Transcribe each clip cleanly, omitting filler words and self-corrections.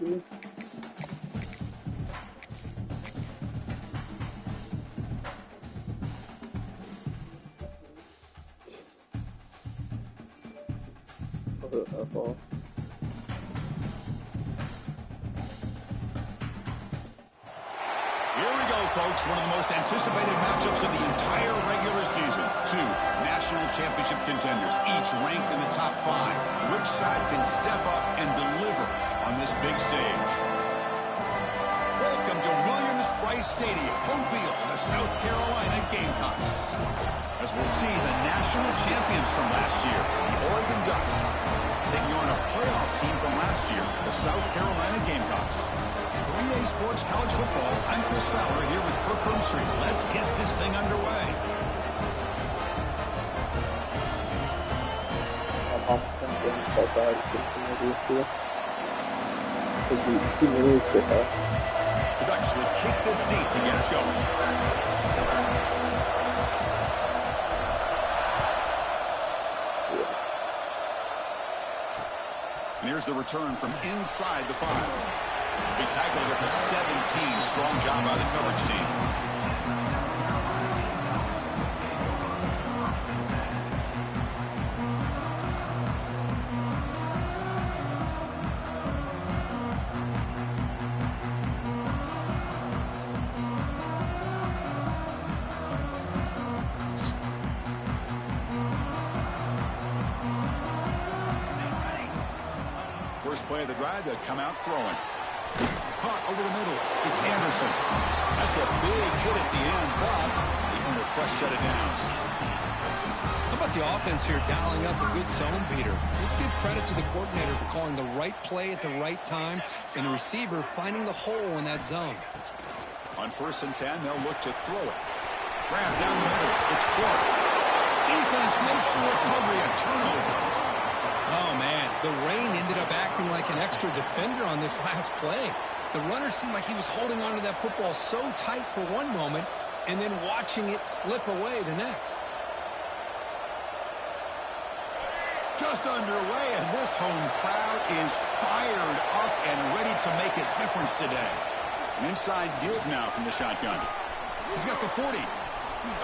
dude. Ball. Here we go, folks. One of the most anticipated matchups of the entire regular season. Two national championship contenders, each ranked in the top 5. Which side can step up and deliver on this big stage? Welcome to Williams-Brice Stadium, home field of the South Carolina Gamecocks. As we'll see the national champions from last year, the Oregon Ducks, taking on a playoff team from last year, the South Carolina Gamecocks. 3A Sports College Football. I'm Chris Fowler here with Kirk Hermstreet. Let's get this thing underway. The Ducks will kick this deep to get us going. And here's the return from inside the 5. He tackled at the 17. Strong job by the coverage team. First play of the drive, they'll come out throwing. Caught over the middle. It's Anderson. That's a big hit at the end, but they earn a fresh set of downs. How about the offense here dialing up a good zone beater? Let's give credit to the coordinator for calling the right play at the right time and the receiver finding the hole in that zone. On 1st and 10, they'll look to throw it. Grab down the middle. It's Clark. Defense makes the recovery, a turnover. Oh, man, the rain ended up acting like an extra defender on this last play. The runner seemed like he was holding on to that football so tight for one moment and then watching it slip away the next. Just underway, and this home crowd is fired up and ready to make a difference today. An inside give now from the shotgun. He's got the 40.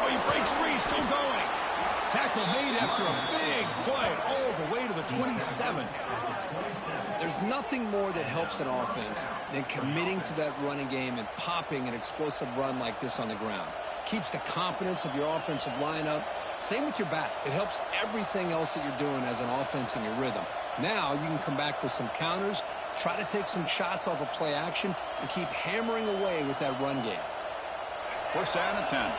Oh, he breaks free, still going. Tackle made after a big play all the way to the 27. There's nothing more that helps an offense than committing to that running game and popping an explosive run like this on the ground. Keeps the confidence of your offensive lineup. Same with your back. It helps everything else that you're doing as an offense in your rhythm. Now you can come back with some counters, try to take some shots off of play action, and keep hammering away with that run game. First down and 10.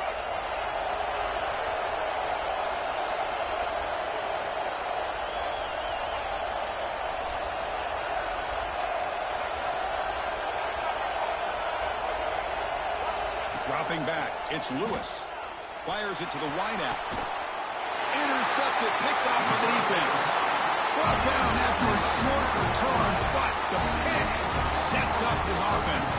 Dropping back, it's Lewis. Fires it to the wideout. Intercepted, picked off by the defense. Brought down after a short return, but the pick sets up his offense.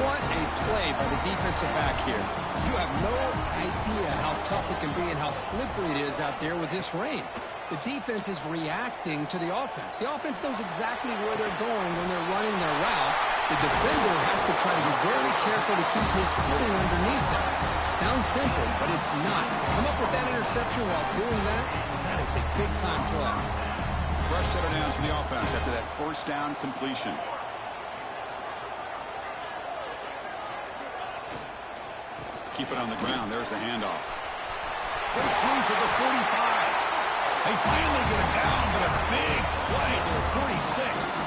What a play by the defensive back here. You have no idea how tough it can be and how slippery it is out there with this rain. The defense is reacting to the offense. The offense knows exactly where they're going when they're running their route. The defender has to try to be very careful to keep his footing underneath him. Sounds simple, but it's not. Come up with that interception while doing that is a big-time play. Fresh set of downs for the offense after that first down completion. Keep it on the ground. There's the handoff. Breaks loose at the 45. They finally get him down, but a big play to the 46.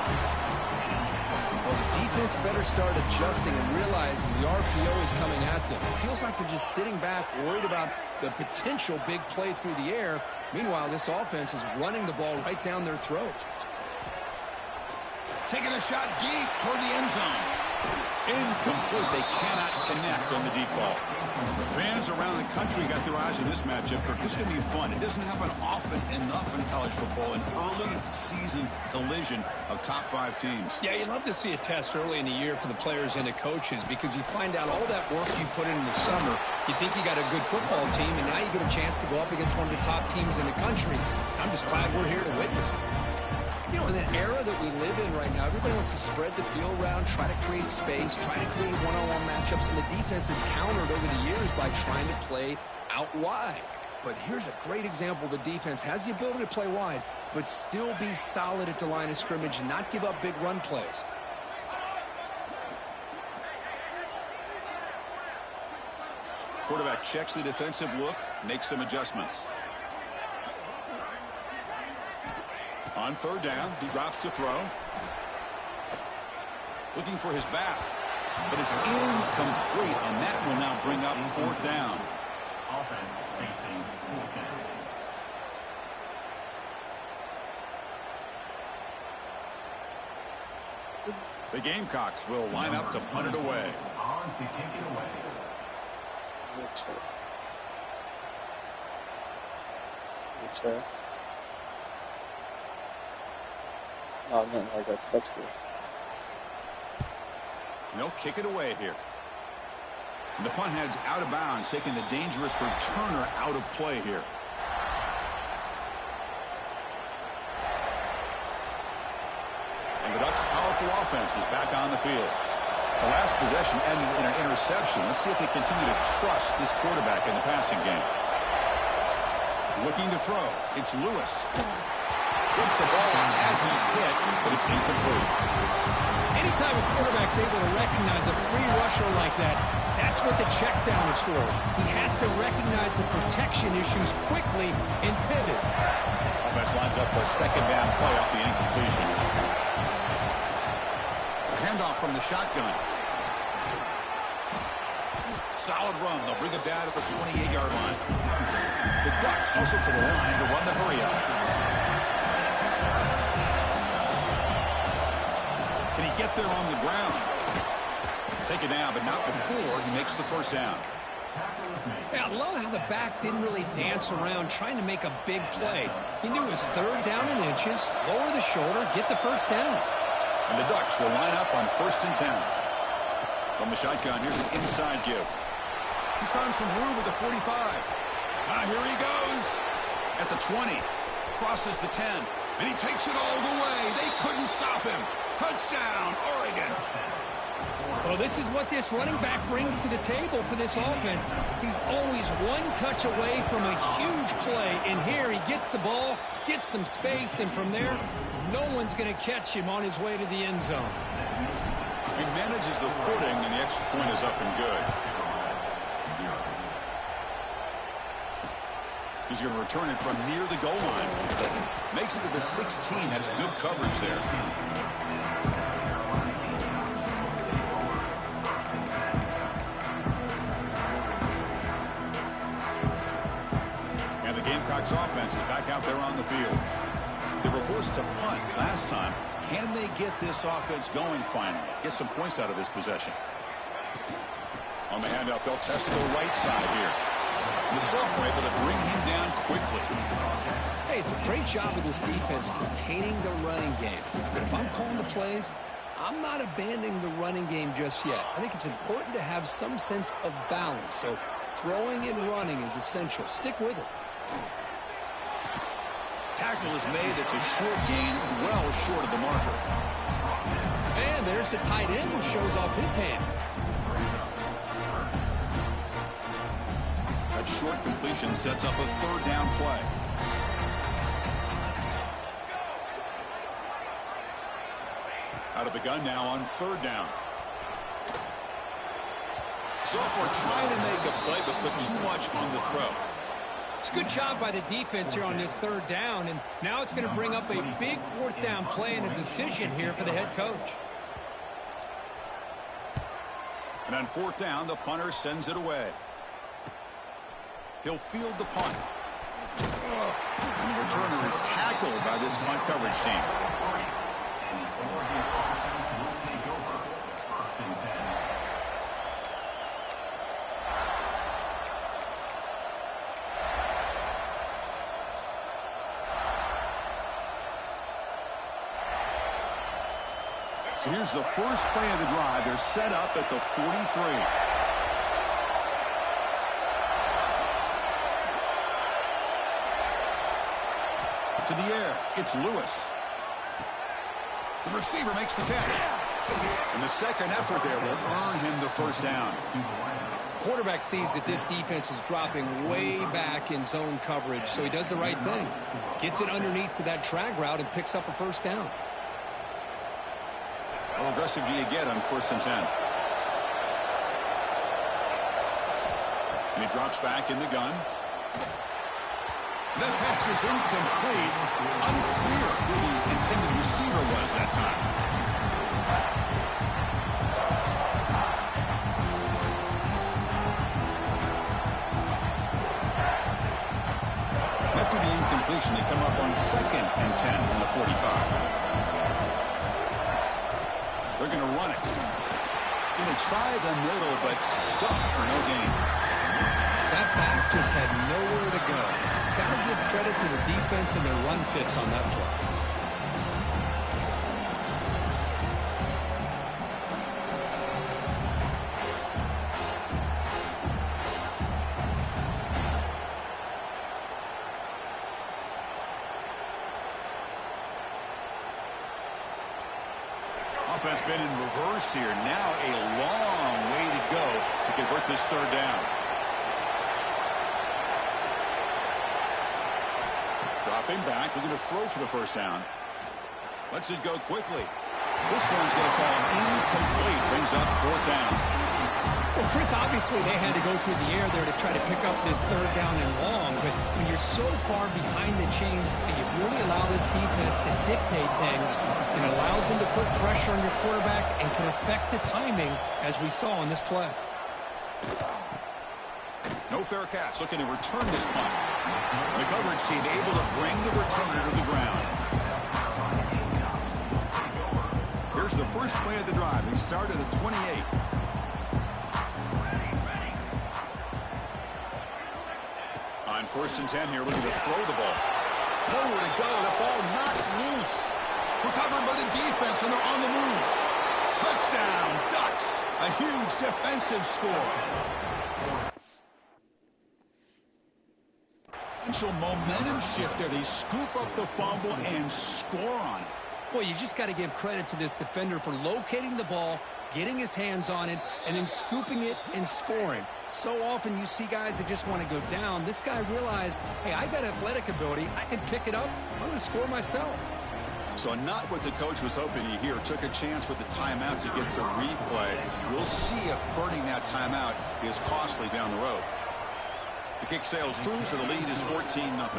Well, the defense better start adjusting and realizing the RPO is coming at them. It feels like they're just sitting back, worried about the potential big play through the air. Meanwhile, this offense is running the ball right down their throat. Taking a shot deep toward the end zone. Incomplete. They cannot connect on the deep ball. Fans around the country got their eyes on this matchup. This is going to be fun. It doesn't happen often enough in college football, an early season collision of top 5 teams. Yeah, you love to see a test early in the year for the players and the coaches because you find out all that work you put in the summer. You think you got a good football team, and now you get a chance to go up against one of the top teams in the country. I'm just glad we're here to witness it. You know, in an era that we live in right now, everybody wants to spread the field around, try to create space, try to create one-on-one matchups, and the defense has countered over the years by trying to play out wide. But here's a great example. The defense has the ability to play wide, but still be solid at the line of scrimmage and not give up big run plays. Quarterback checks the defensive look, makes some adjustments. On third down, he drops to throw. Looking for his back, but it's incomplete, and that will now bring up fourth down. Offense facing fourth down. The Gamecocks will line up to punt it away. On to kick it away. No, no, I got steps here. They'll kick it away here. And the punt heads out of bounds, taking the dangerous returner out of play here. And the Ducks' powerful offense is back on the field. The last possession ended in an interception. Let's see if they continue to trust this quarterback in the passing game. Looking to throw. It's Lewis. Gets the ball as he's hit, but it's incomplete. Anytime a quarterback's able to recognize a free rusher like that, that's what the check down is for. He has to recognize the protection issues quickly and pivot. Offense lines up for a second down play off the incompletion. Handoff from the shotgun. Solid run. They'll bring it down at the 28-yard line. The Ducks hustle to the line to run the hurry-up. Can he get there on the ground? Take it down, but not before he makes the first down. Yeah, I love how the back didn't really dance around trying to make a big play. He knew it's third down in inches, lower the shoulder, get the first down. And the Ducks will line up on 1st and 10. From the shotgun, here's an inside give. He's found some room with the 45. Now here he goes. At the 20. Crosses the 10. And he takes it all the way. They couldn't stop him. Touchdown, Oregon. Well, this is what this running back brings to the table for this offense. He's always one touch away from a huge play. And here he gets the ball, gets some space, and from there, no one's going to catch him on his way to the end zone. He manages the footing, and the extra point is up and good. He's going to return it from near the goal line. Makes it to the 16. That's good coverage there. And the Gamecocks offense is back out there on the field. They were forced to punt last time. Can they get this offense going finally? Get some points out of this possession. On the handoff, they'll test the right side here. The sophomore able to bring him down quickly. Hey, it's a great job of this defense containing the running game. But if I'm calling the plays, I'm not abandoning the running game just yet. I think it's important to have some sense of balance. So throwing and running is essential. Stick with it. Tackle is made. That's a short gain, well short of the marker. And there's the tight end who shows off his hands. That short completion sets up a third down play. Out of the gun now on third down. Sophomore trying to make a play, but put too much on the throw. It's a good job by the defense here on this third down, and now it's going to bring up a big fourth down play and a decision here for the head coach. And on fourth down, the punter sends it away. He'll field the punt. And the returner is tackled by this punt coverage team. And the Oregon offense will take over 1st and 10. So here's the first play of the drive. They're set up at the 43. To the air, it's Lewis. The receiver makes the catch. And the second effort there will earn him the first down. Quarterback sees that this defense is dropping way back in zone coverage, so he does the right thing. Gets it underneath to that drag route and picks up a first down. How aggressive do you get on 1st and 10? And he drops back in the gun. That pass is incomplete. Unclear who the intended receiver was that time. After the incompletion, they come up on 2nd and 10 from the 45. They're going to run it. Going to try the middle, but stuck for no gain. That back just had nowhere to go. Got to give credit to the defense and their run fits on that play. Offense been in reverse here. Now a long way to go to convert this 3rd down. Dropping back, looking to throw for the first down. Lets it go quickly. This one's going to fall incomplete. Brings up 4th down. Well, Chris, obviously they had to go through the air there to try to pick up this 3rd down and long, but when you're so far behind the chains, you really allow this defense to dictate things, and it allows them to put pressure on your quarterback and can affect the timing, as we saw in this play. No fair catch, looking to return this punt. The coverage team able to bring the returner to the ground. Here's the first play of the drive. He started at 28. On 1st and 10 here, looking to throw the ball. Nowhere to go. The ball knocked loose. Recovered by the defense, and they're on the move. Touchdown, Ducks. A huge defensive score. Potential momentum shift there. They scoop up the fumble and score on it. Boy, you just got to give credit to this defender for locating the ball, getting his hands on it, and then scooping it and scoring. So often you see guys that just want to go down. This guy realized, hey, I got athletic ability. I can pick it up. I'm going to score myself. So not what the coach was hoping to hear. Took a chance with the timeout to get the replay. We'll see if burning that timeout is costly down the road. The kick sails through, so the lead is 14-0.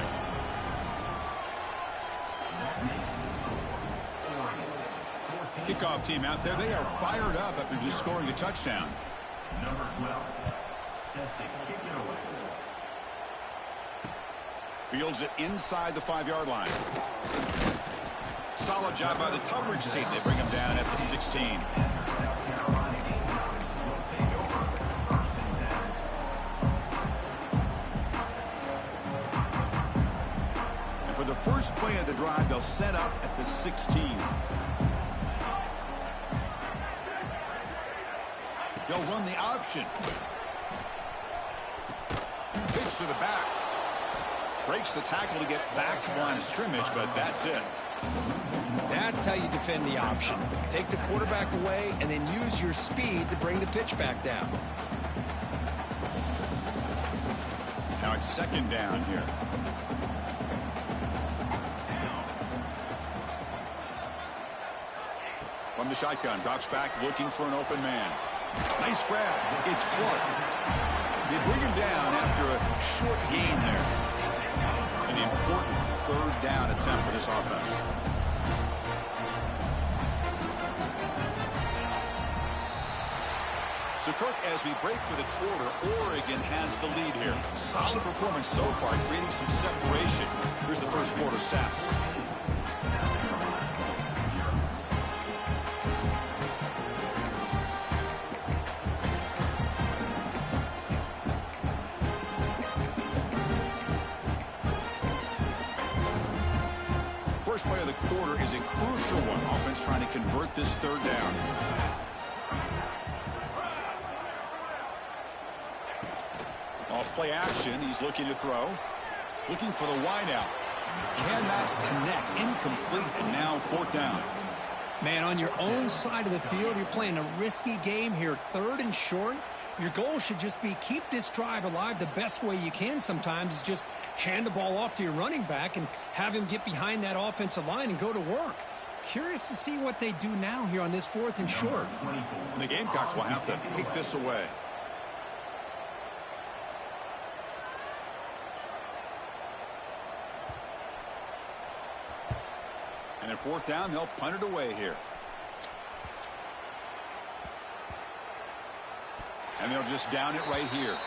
Kickoff team out there. They are fired up after just scoring a touchdown. Number 12, set to kick it away. Fields it inside the 5-yard line. Solid job by the coverage team. They bring him down at the 16. And for the first play of the drive, they'll set up at the 16. They'll run the option. Pitch to the back. Breaks the tackle to get back to the line of scrimmage, but that's it. That's how you defend the option. Take the quarterback away and then use your speed to bring the pitch back down. Now it's 2nd down here. From the shotgun, drops back looking for an open man. Nice grab. It's Clark. They bring him down after a short gain there. An important 3rd down attempt for this offense. So, Kirk, as we break for the quarter, Oregon has the lead here. Solid performance so far, creating some separation. Here's the first quarter stats. First play of the quarter is a crucial one. Offense trying to convert this 3rd down. Off play action, he's looking to throw. Looking for the wideout. Cannot connect. Incomplete, and now 4th down. Man, on your own side of the field, you're playing a risky game here, 3rd and short. Your goal should just be keep this drive alive the best way you can sometimes is just hand the ball off to your running back and have him get behind that offensive line and go to work. Curious to see what they do now here on this 4th and short. The Gamecocks will have to kick this away. And at 4th down, they'll punt it away here. And they'll just down it right here.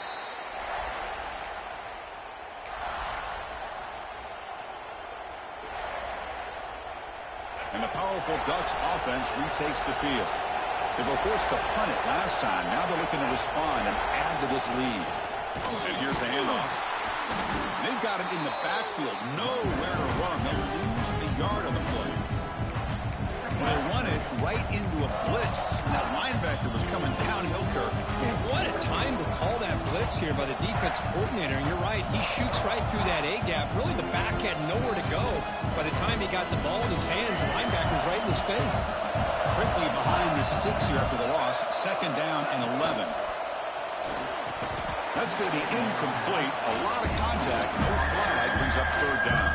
And the powerful Ducks offense retakes the field. They were forced to punt it last time. Now they're looking to respond and add to this lead. And here's the handoff. They've got it in the backfield. Nowhere to run. They'll lose a yard on the play. They run it right into a blitz. And that linebacker was coming downhill, Kirk. Man, what a time to call that blitz here by the defensive coordinator. And you're right, he shoots right through that A-gap. Really, the back had nowhere to go. By the time he got the ball in his hands, the linebacker's right in his face. Quickly behind the sticks here after the loss. 2nd down and 11. That's going to be incomplete. A lot of contact. No flag brings up 3rd down.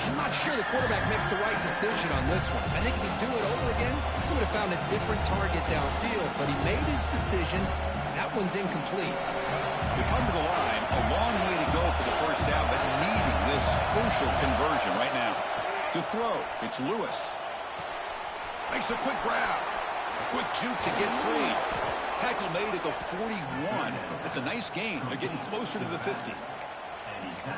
I'm not sure the quarterback makes the right decision on this one. I think if he'd do it over again, he would have found a different target downfield. But he made his decision, and that one's incomplete. We come to the line. A long way to go for the 1st down, but needing this crucial conversion right now. To throw, it's Lewis. Makes a quick grab. A quick juke to get free. Tackle made at the 41. That's a nice gain. They're getting closer to the 50.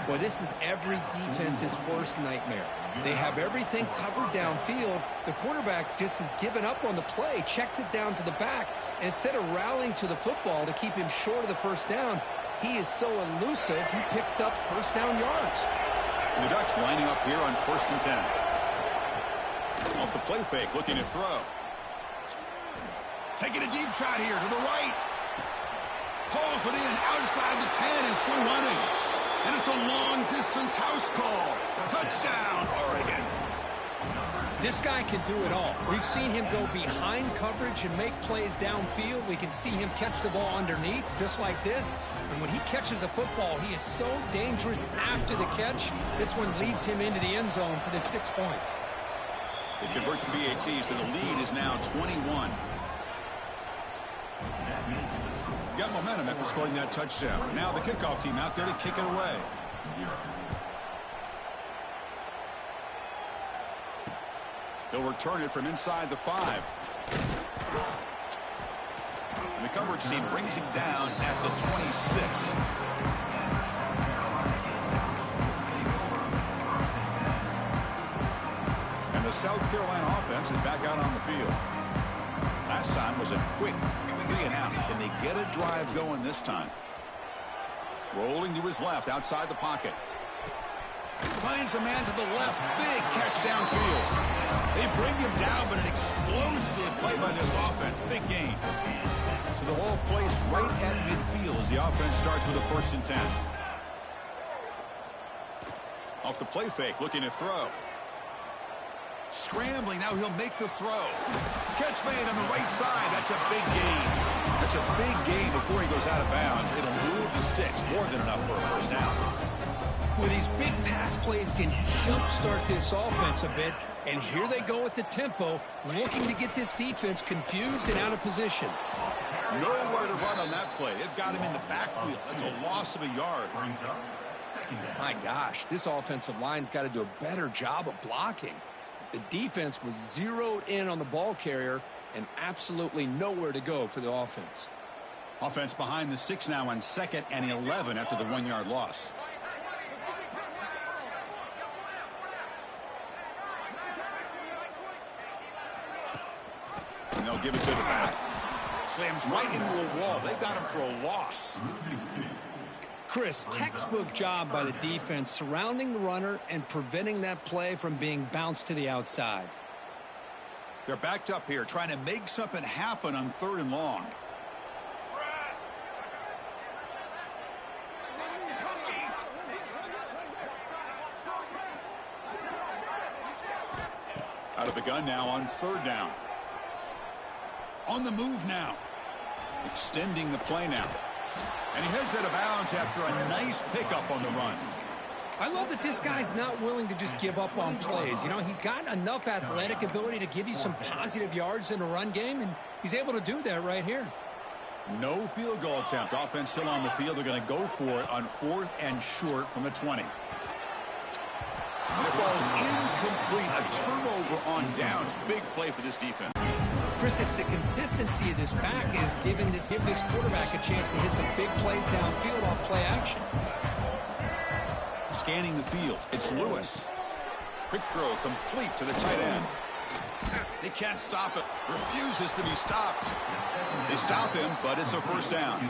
Boy, this is every defense's worst nightmare. They have everything covered downfield. The quarterback just has given up on the play, checks it down to the back. And instead of rallying to the football to keep him short of the 1st down, he is so elusive, he picks up 1st down yards. And the Ducks lining up here on 1st and 10. Off the play fake, looking to throw. Taking a deep shot here to the right. Hauls it in outside the 10 and still running. And it's a long-distance house call. Touchdown, Oregon. This guy can do it all. We've seen him go behind coverage and make plays downfield. We can see him catch the ball underneath, just like this. And when he catches a football, he is so dangerous after the catch. This one leads him into the end zone for the 6 points. They convert the PAT, so the lead is now 21. Got momentum after scoring that touchdown. Now the kickoff team out there to kick it away. They'll return it from inside the 5. And the coverage team brings him down at the 26. And the South Carolina offense is back out on the field. Last time was a quick 3 and out. Can they get a drive going this time? Rolling to his left outside the pocket. Finds a man to the left. Big catch downfield. They bring him down, but an explosive play by this offense. Big gain. So the ball placed right at midfield as the offense starts with a 1st and 10. Off the play fake, looking to throw. Scrambling, now he'll make the throw. Catch made on the right side. That's a big gain. That's a big gain before he goes out of bounds. It'll move the sticks. More than enough for a 1st down. Well, these big pass plays can jumpstart this offense a bit. And here they go with the tempo, looking to get this defense confused and out of position. Nowhere to run on that play. They've got him in the backfield. That's a loss of a yard. My gosh, this offensive line's got to do a better job of blocking. The defense was zeroed in on the ball carrier and absolutely nowhere to go for the offense. Offense behind the 6 now on 2nd and 11 after the 1-yard loss. And they'll give it to the back. Slams right into a wall. They've got him for a loss. Chris, textbook job by the defense surrounding the runner and preventing that play from being bounced to the outside. They're backed up here trying to make something happen on 3rd and long. Out of the gun now on third down. On the move now. Extending the play now. And he heads out of bounds after a nice pickup on the run. I love that this guy's not willing to just give up on plays. You know, he's got enough athletic ability to give you some positive yards in a run game, and he's able to do that right here. No field goal attempt. Offense still on the field. They're going to go for it on 4th and short from the 20. And it falls incomplete. A turnover on downs. Big play for this defense. Chris, it's the consistency of this back is give this quarterback a chance to hit some big plays downfield off play action. Scanning the field. It's Lewis. Quick throw complete to the tight end. They can't stop it. Refuses to be stopped. They stop him, but it's a first down.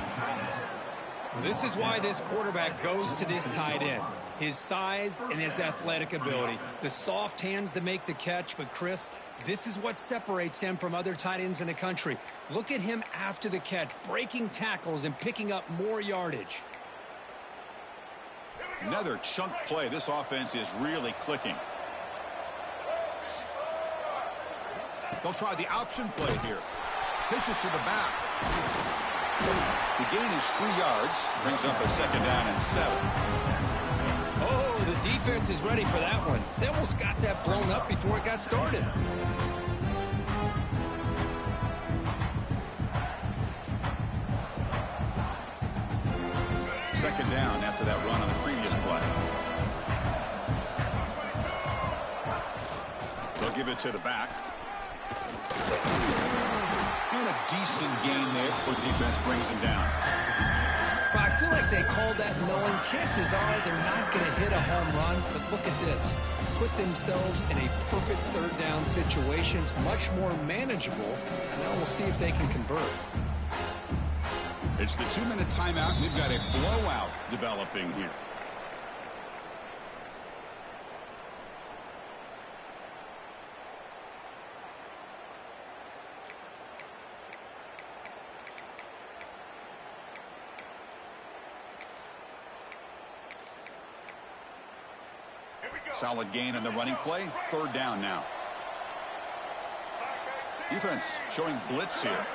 This is why this quarterback goes to this tight end. His size and his athletic ability. The soft hands to make the catch, but Chris, this is what separates him from other tight ends in the country. Look at him after the catch, breaking tackles and picking up more yardage. Another chunk play. This offense is really clicking. They'll try the option play here. Pitches to the back. The gain is 3 yards. Brings up a second down and 7. Oh, the defense is ready for that one. They almost got that blown up before it got started. Second down after that run on the previous play. They'll give it to the back. And a decent gain there before the defense brings him down. Well, I feel like they called that knowing chances are they're not going to hit a home run, but look at this. Put themselves in a perfect third down situation. It's much more manageable, and now we'll see if they can convert. It's the 2-minute timeout. We've got a blowout developing here. Solid gain on the running play. Third down now. Defense showing blitz here.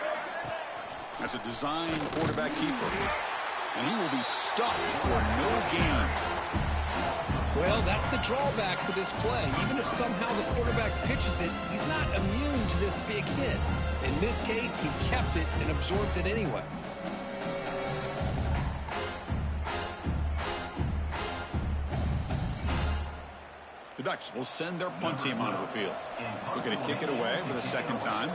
That's a design quarterback keeper. And he will be stuffed for no gain. Well, that's the drawback to this play. Even if somehow the quarterback pitches it, he's not immune to this big hit. In this case, he kept it and absorbed it anyway. The Ducks will send their punt team onto the field. Looking to kick it away for the second time.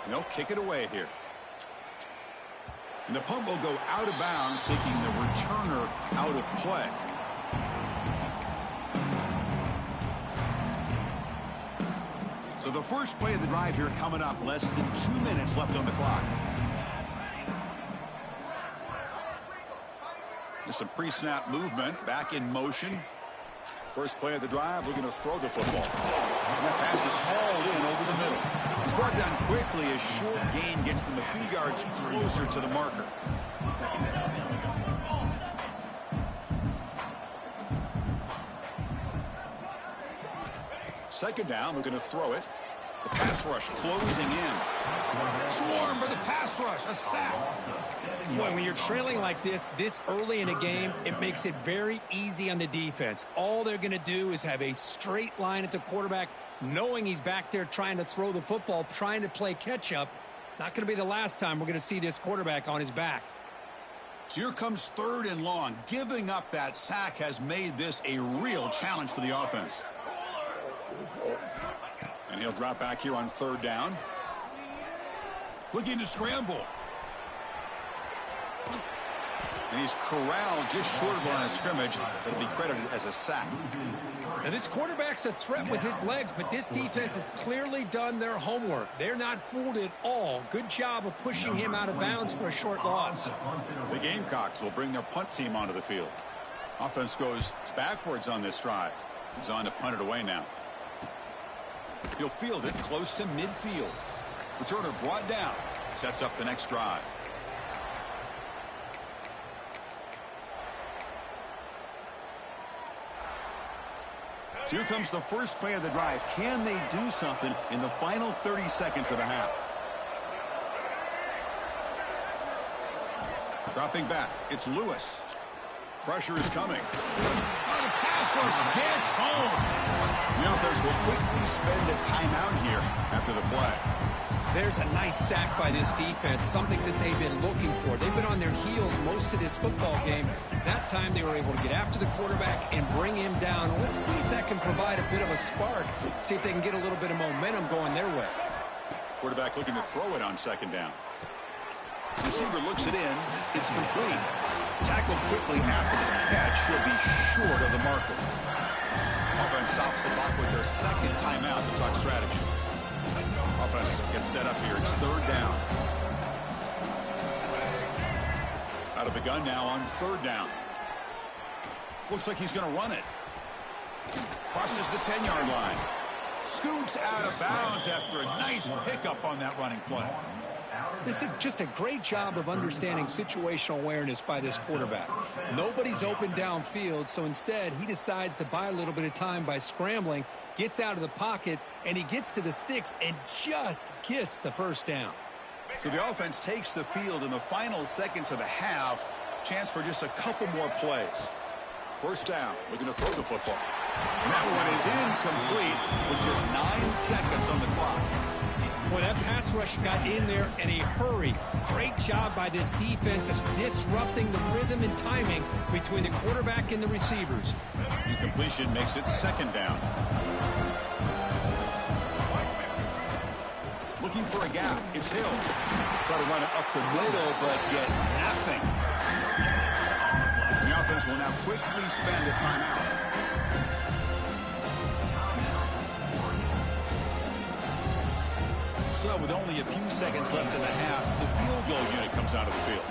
They'll kick it away here. And the punt will go out of bounds, taking the returner out of play. So the first play of the drive here coming up. Less than 2 minutes left on the clock. There's some pre-snap movement. Back in motion. First play of the drive, looking to throw the football. And that pass is hauled in over the middle. It's brought down quickly as short gain gets them a few yards closer to the marker. Second down, we're going to throw it. The pass rush closing in. Swarm for the pass rush, a sack. Boy, when you're trailing like this early in a game, it makes it very easy on the defense. All they're going to do is have a straight line at the quarterback, knowing he's back there trying to throw the football, trying to play catch-up. It's not going to be the last time we're going to see this quarterback on his back. So here comes third and long. Giving up that sack has made this a real challenge for the offense. And he'll drop back here on third down. Looking to scramble. And he's corralled just short of the line of scrimmage. That'll be credited as a sack. Now, this quarterback's a threat with his legs, but this defense has clearly done their homework. They're not fooled at all. Good job of pushing him out of bounds for a short loss. The Gamecocks will bring their punt team onto the field. Offense goes backwards on this drive. He's on to punt it away now. He'll field it close to midfield. Returner brought down. Sets up the next drive. Here comes the first play of the drive. Can they do something in the final 30 seconds of the half? Dropping back, it's Lewis. Pressure is coming. Oh, the pass rush gets home. The offense will quickly spend a timeout here after the play. There's a nice sack by this defense, something that they've been looking for. They've been on their heels most of this football game. That time they were able to get after the quarterback and bring him down. Let's see if that can provide a bit of a spark. See if they can get a little bit of momentum going their way. Quarterback looking to throw it on second down. Receiver looks it in. It's complete. Tackled quickly after the catch. He'll be short of the marker. Offense stops the clock with their second timeout to talk strategy. Offense gets set up here. It's third down. Out of the gun now on third down. Looks like he's going to run it. Crosses the 10-yard line. Scoots out of bounds after a nice pickup on that running play. This is just a great job of understanding situational awareness by this quarterback. Nobody's open downfield, so instead he decides to buy a little bit of time by scrambling, gets out of the pocket, and he gets to the sticks and just gets the first down. So the offense takes the field in the final seconds of the half. Chance for just a couple more plays. First down, looking to throw the football. And that one is incomplete with just 9 seconds on the clock. Boy, that pass rush got in there in a hurry. Great job by this defense of disrupting the rhythm and timing between the quarterback and the receivers. Incompletion makes it second down. Looking for a gap. It's Hill. Try to run it up the middle, but get nothing. The offense will now quickly spend a timeout. So with only a few seconds left in the half, the field goal unit comes out of the field.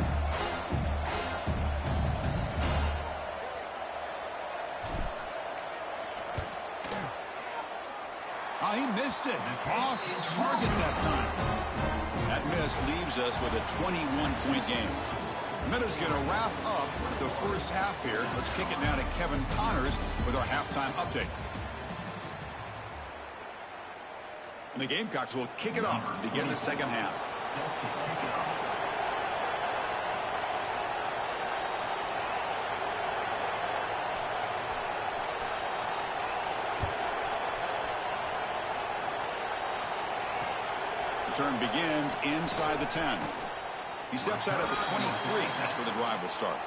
Oh, he missed it. Off target that time. That miss leaves us with a 21-point game. Minutes going to wrap up the first half here. Let's kick it now to Kevin Connors with our halftime update. And the Gamecocks will kick it off to begin the second half. The turn begins inside the 10. He steps out at the 23. That's where the drive will start.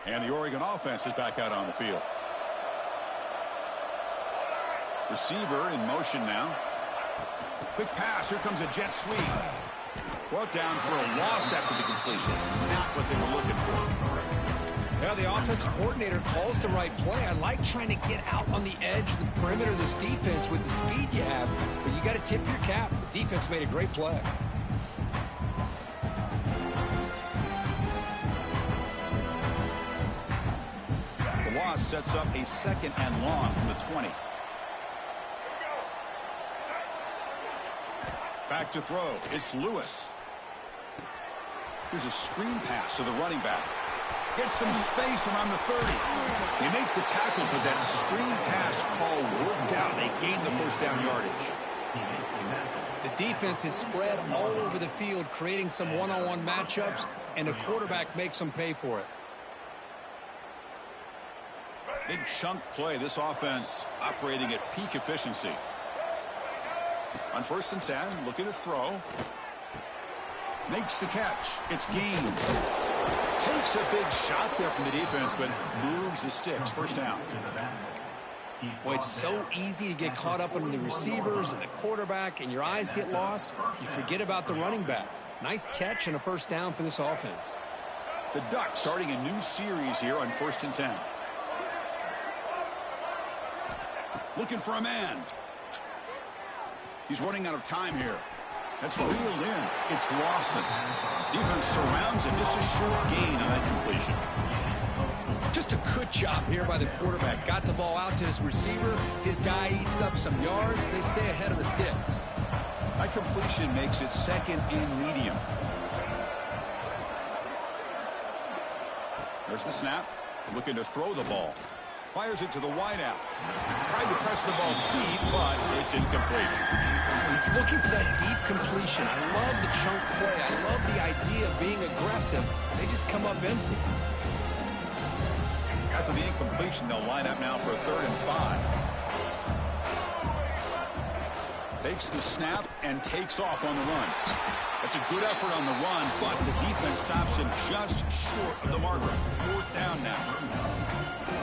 And the Oregon offense is back out on the field. Receiver in motion now. Quick pass. Here comes a jet sweep. Brought down for a loss after the completion. Not what they were looking for. Now the offensive coordinator calls the right play. I like trying to get out on the edge of the perimeter of this defense with the speed you have, but you got to tip your cap. The defense made a great play. The loss sets up a second and long from the 20. Back to throw. It's Lewis. Here's a screen pass to the running back. Gets some space around the 30. They make the tackle, but that screen pass call worked out. They gained the first down yardage. The defense is spread all over the field, creating some one-on-one matchups, and the quarterback makes them pay for it. Big chunk play. This offense operating at peak efficiency. On 1st and 10, looking to throw. Makes the catch. It's Gaines. Takes a big shot there from the defense, but moves the sticks. First down. Boy, it's so easy to get caught up in the receivers and the quarterback, and your eyes get lost. You forget about the running back. Nice catch and a first down for this offense. The Ducks starting a new series here on 1st and 10. Looking for a man. He's running out of time here. That's reeled in. It's Lawson. Defense surrounds him. Just a short gain on that completion. Just a good job here by the quarterback. Got the ball out to his receiver. His guy eats up some yards. They stay ahead of the sticks. That completion makes it second and medium. There's the snap. Looking to throw the ball. Fires it to the wideout. Tried to press the ball deep, but it's incomplete. He's looking for that deep completion. I love the chunk play. I love the idea of being aggressive. They just come up empty. After the incompletion, they'll line up now for a 3rd and 5. Takes the snap and takes off on the run. That's a good effort on the run, but the defense stops him just short of the marker. 4th down now.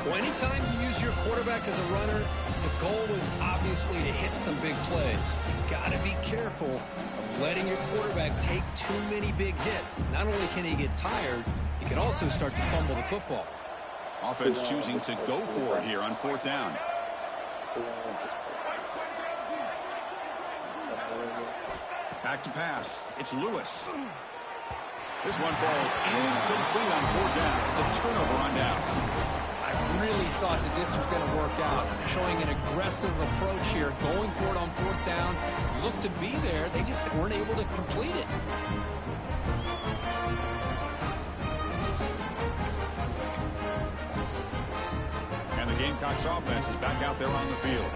Well, anytime you use your quarterback as a runner, the goal is obviously to hit some big plays. You've got to be careful of letting your quarterback take too many big hits. Not only can he get tired, he can also start to fumble the football. Offense choosing to go for it here on 4th down. Back to pass. It's Lewis. This one falls incomplete on 4th down. It's a turnover on downs. I really thought that this was going to work out. Showing an aggressive approach here, going for it on 4th down. Looked to be there. They just weren't able to complete it. And the Gamecocks offense is back out there on the field.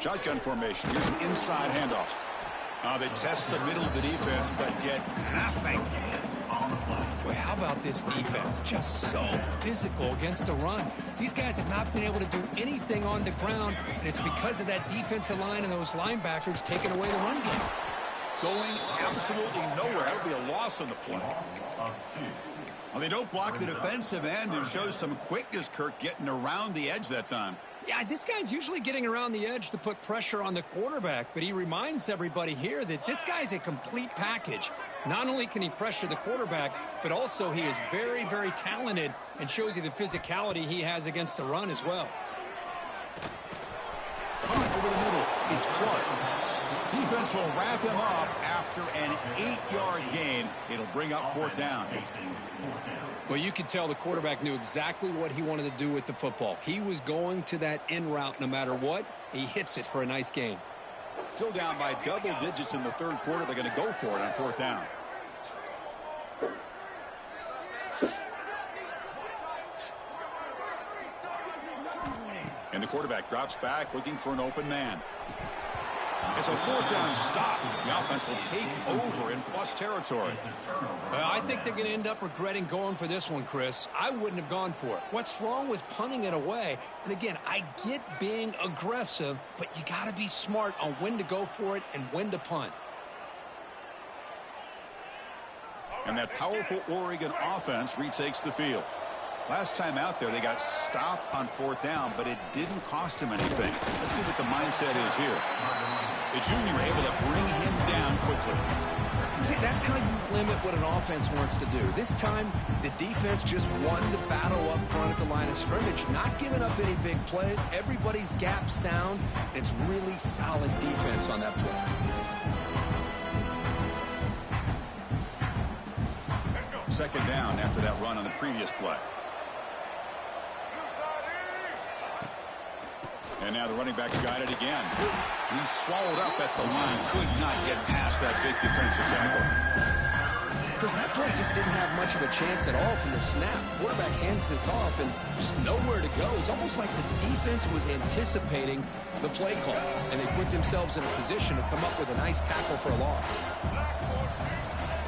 Shotgun formation. Here's an inside handoff. They test the middle of the defense, but get nothing. Boy, how about this defense? Just so physical against the run. These guys have not been able to do anything on the ground, and it's because of that defensive line and those linebackers taking away the run game. Going absolutely nowhere. That'll be a loss on the play. Well, they don't block the defensive end and shows some quickness, Kirk, getting around the edge that time. Yeah, this guy's usually getting around the edge to put pressure on the quarterback, but he reminds everybody here that this guy's a complete package. Not only can he pressure the quarterback, but also he is very, very talented and shows you the physicality he has against the run as well. Over the middle, it's Clark. Defense will wrap him up after an 8-yard gain. It'll bring up 4th down. Well, you could tell the quarterback knew exactly what he wanted to do with the football. He was going to that in route no matter what. He hits it for a nice gain. Still down by double digits in the 3rd quarter. They're going to go for it on 4th down. And the quarterback drops back looking for an open man. It's a 4th down stop. The offense will take over in plus territory. Well, I think they're going to end up regretting going for this one, Chris. I wouldn't have gone for it. What's wrong with punting it away? And again, I get being aggressive, but you got to be smart on when to go for it and when to punt. And that powerful Oregon offense retakes the field. Last time out there, they got stopped on 4th down, but it didn't cost him anything. Let's see what the mindset is here. The junior able to bring him down quickly. See, that's how you limit what an offense wants to do. This time, the defense just won the battle up front at the line of scrimmage, not giving up any big plays. Everybody's gap sound. It's really solid defense on that play. Second down after that run on the previous play. And now the running back's got it again. He's swallowed up at the line. Could not get past that big defensive tackle. Because that play just didn't have much of a chance at all from the snap. Quarterback hands this off and just nowhere to go. It's almost like the defense was anticipating the play call. And they put themselves in a position to come up with a nice tackle for a loss.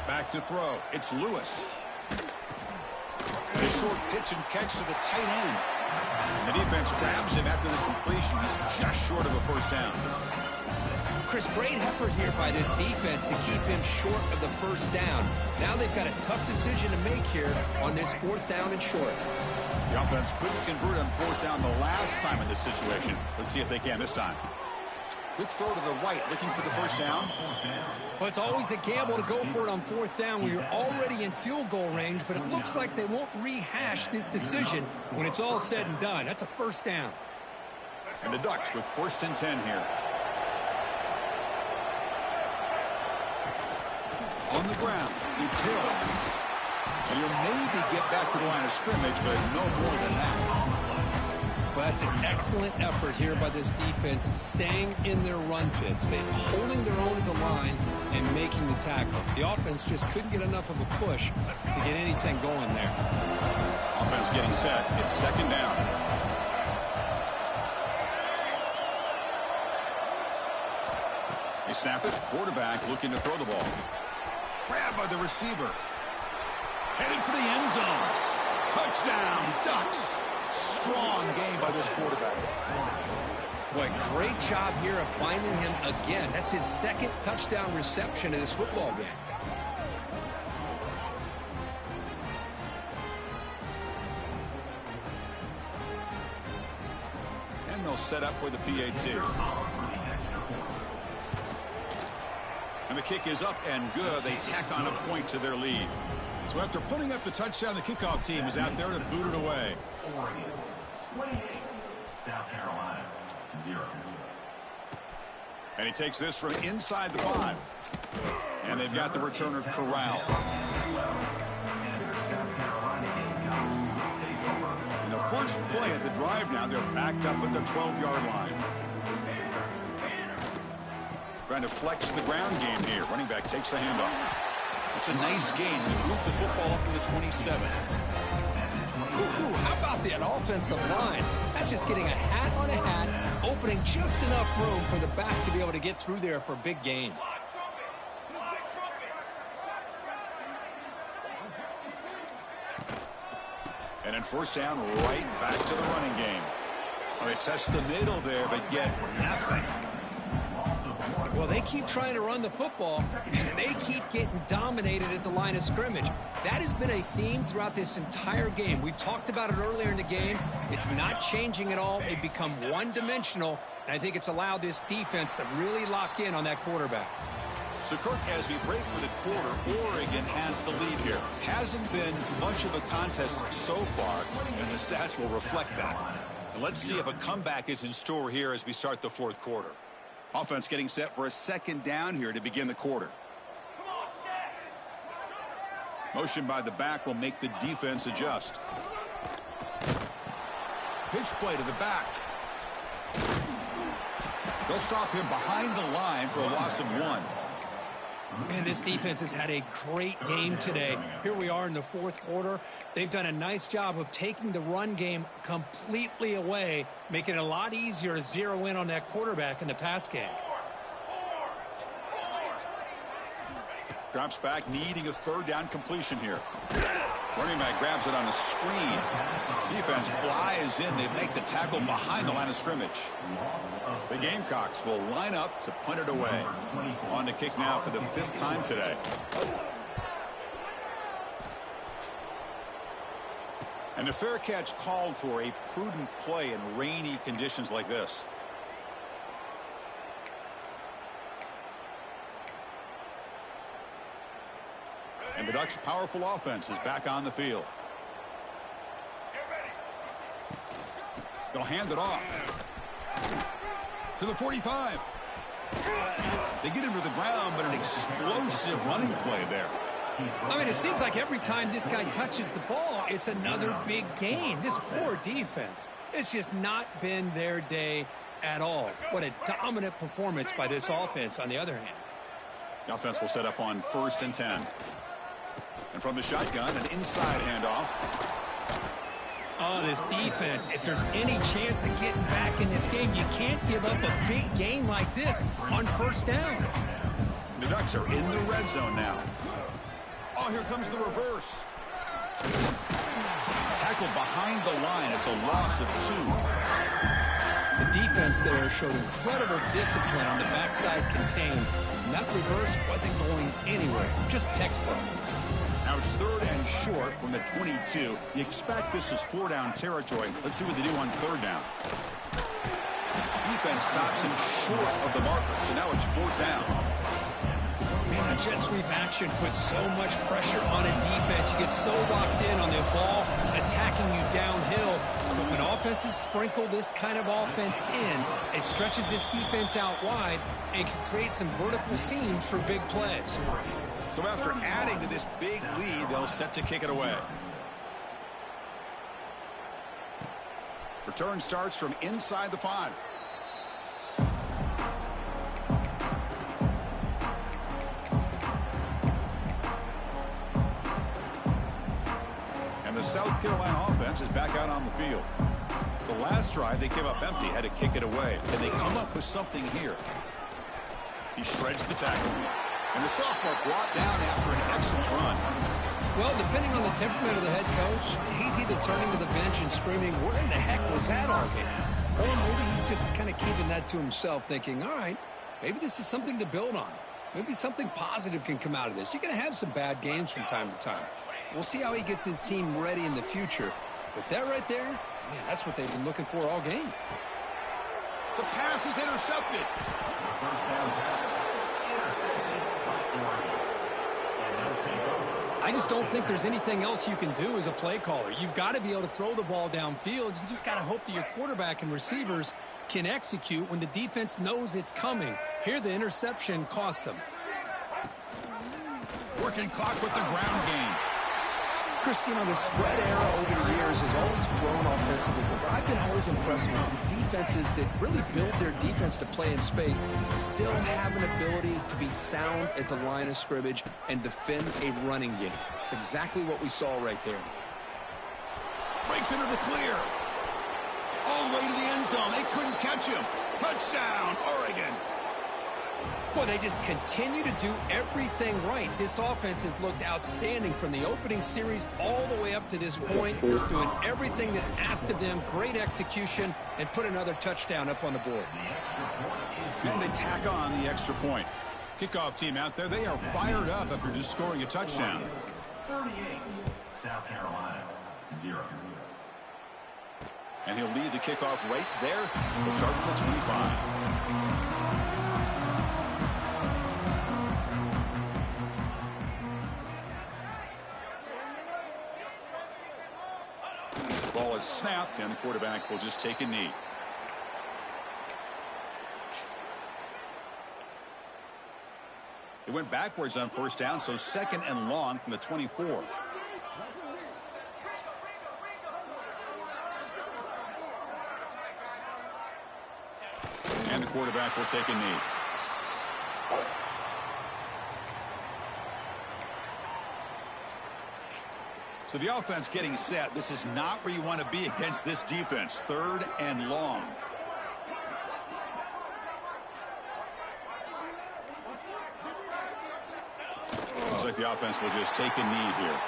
Back to throw. It's Lewis. A short pitch and catch to the tight end. And the defense grabs him after the completion. He's just short of a 1st down. Chris, great effort here by this defense to keep him short of the 1st down. Now they've got a tough decision to make here on this 4th down and short. The offense couldn't convert on 4th down the last time in this situation. Let's see if they can this time. Quick throw to the right, looking for the 1st down. Well, it's always a gamble to go for it on 4th down when you're already in field goal range, but it looks like they won't rehash this decision when it's all said and done. That's a 1st down. And the Ducks with 1st and 10 here. On the ground, it's Hill. And he'll maybe get back to the line of scrimmage, but no more than that. Well, that's an excellent effort here by this defense, staying in their run fits, holding their own at the line and making the tackle. The offense just couldn't get enough of a push to get anything going there. Offense getting set. It's second down. They snap it. Quarterback looking to throw the ball. Grabbed by the receiver. Heading for the end zone. Touchdown, Ducks. Strong game by this quarterback. Boy, great job here of finding him again. That's his second touchdown reception in this football game. And they'll set up with the PAT. And the kick is up and good. They tack on a point to their lead. So after putting up the touchdown, the kickoff team is out there to boot it away. Oregon 28, South Carolina 0. And he takes this from inside the 5. And they've got the returner corralled. And the first play at the drive now, they're backed up at the 12-yard line. Trying to flex the ground game here. Running back takes the handoff. It's a nice gain. They move the football up to the 27. Ooh, how about that offensive line? That's just getting a hat on a hat, opening just enough room for the back to be able to get through there for a big gain. And then first down, right back to the running game. Well, they test the middle there, but get nothing. Well, they keep trying to run the football, and they keep getting dominated at the line of scrimmage. That has been a theme throughout this entire game. We've talked about it earlier in the game. It's not changing at all. They've become one-dimensional, and I think it's allowed this defense to really lock in on that quarterback. So, Kirk, as we break for the quarter, Oregon has the lead here. Hasn't been much of a contest so far, and the stats will reflect that. And let's see if a comeback is in store here as we start the fourth quarter. Offense getting set for a second down here to begin the quarter. Motion by the back will make the defense adjust. Pitch play to the back. They'll stop him behind the line for a loss of 1. And this defense has had a great game today. Here we are in the fourth quarter. They've done a nice job of taking the run game completely away, making it a lot easier to zero in on that quarterback in the pass game. Drops back, needing a third down completion here. Running back grabs it on the screen. Defense flies in. They make the tackle behind the line of scrimmage. The Gamecocks will line up to punt it away. On to kick now for the 5th time today. And the fair catch called for a prudent play in rainy conditions like this. And the Ducks' powerful offense is back on the field. They'll hand it off to the 45. They get him to the ground, but an explosive running play there. I mean, it seems like every time this guy touches the ball, it's another big gain. This poor defense, it's just not been their day at all. What a dominant performance by this offense on the other hand. The offense will set up on 1st and 10. And from the shotgun, an inside handoff. Oh, this defense, if there's any chance of getting back in this game, you can't give up a big gain like this on first down. The Ducks are in the red zone now. Oh, here comes the reverse. Tackled behind the line. It's a loss of 2. The defense there showed incredible discipline on the backside contained. And that reverse wasn't going anywhere. Just textbook. Now it's 3rd and short from the 22. You expect this is 4-down territory. Let's see what they do on 3rd down. Defense stops him short of the marker. So now it's 4th down. Man, a jet sweep action puts so much pressure on a defense. You get so locked in on the ball attacking you downhill. But when offenses sprinkle this kind of offense in, it stretches this defense out wide and can create some vertical seams for big plays. So after adding to this big lead, they'll set to kick it away. Return starts from inside the 5. And the South Carolina offense is back out on the field. The last drive they came up empty, had to kick it away, and they come up with something here. He shreds the tackle, and the sophomore brought down after an excellent run. Well, depending on the temperament of the head coach, he's either turning to the bench and screaming, "Where in the heck was that all game?" Or maybe he's just kind of keeping that to himself, thinking, all right, maybe this is something to build on. Maybe something positive can come out of this. You're going to have some bad games from time to time. We'll see how he gets his team ready in the future. But that right there, man, that's what they've been looking for all game. The pass is intercepted. First down pass. Intercepted by Oregon. And they'll take over. I just don't think there's anything else you can do as a play caller. You've got to be able to throw the ball downfield. You just got to hope that your quarterback and receivers can execute when the defense knows it's coming. Here, the interception cost them. Working clock with the ground game. Chris, you know, the spread era over the years has always grown offensively, but I've been always impressed with defenses that really build their defense to play in space, still have an ability to be sound at the line of scrimmage and defend a running game. It's exactly what we saw right there. Breaks into the clear. All the way to the end zone. They couldn't catch him. Touchdown, Oregon. Boy, they just continue to do everything right. This offense has looked outstanding from the opening series all the way up to this point, doing everything that's asked of them, great execution, and put another touchdown up on the board. And they tack on the extra point. Kickoff team out there, they are fired up after just scoring a touchdown. 38, South Carolina, 0. And he'll lead the kickoff right there. He'll start with the 25. Ball is snapped, and the quarterback will just take a knee. It went backwards on first down, so second and long from the 24. And the quarterback will take a knee. So the offense getting set. This is not where you want to be against this defense. Third and long. Looks like the offense will just take a knee here.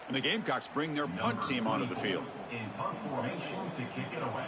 And the Gamecocks bring their punt team onto the field. In punt formation to kick it away.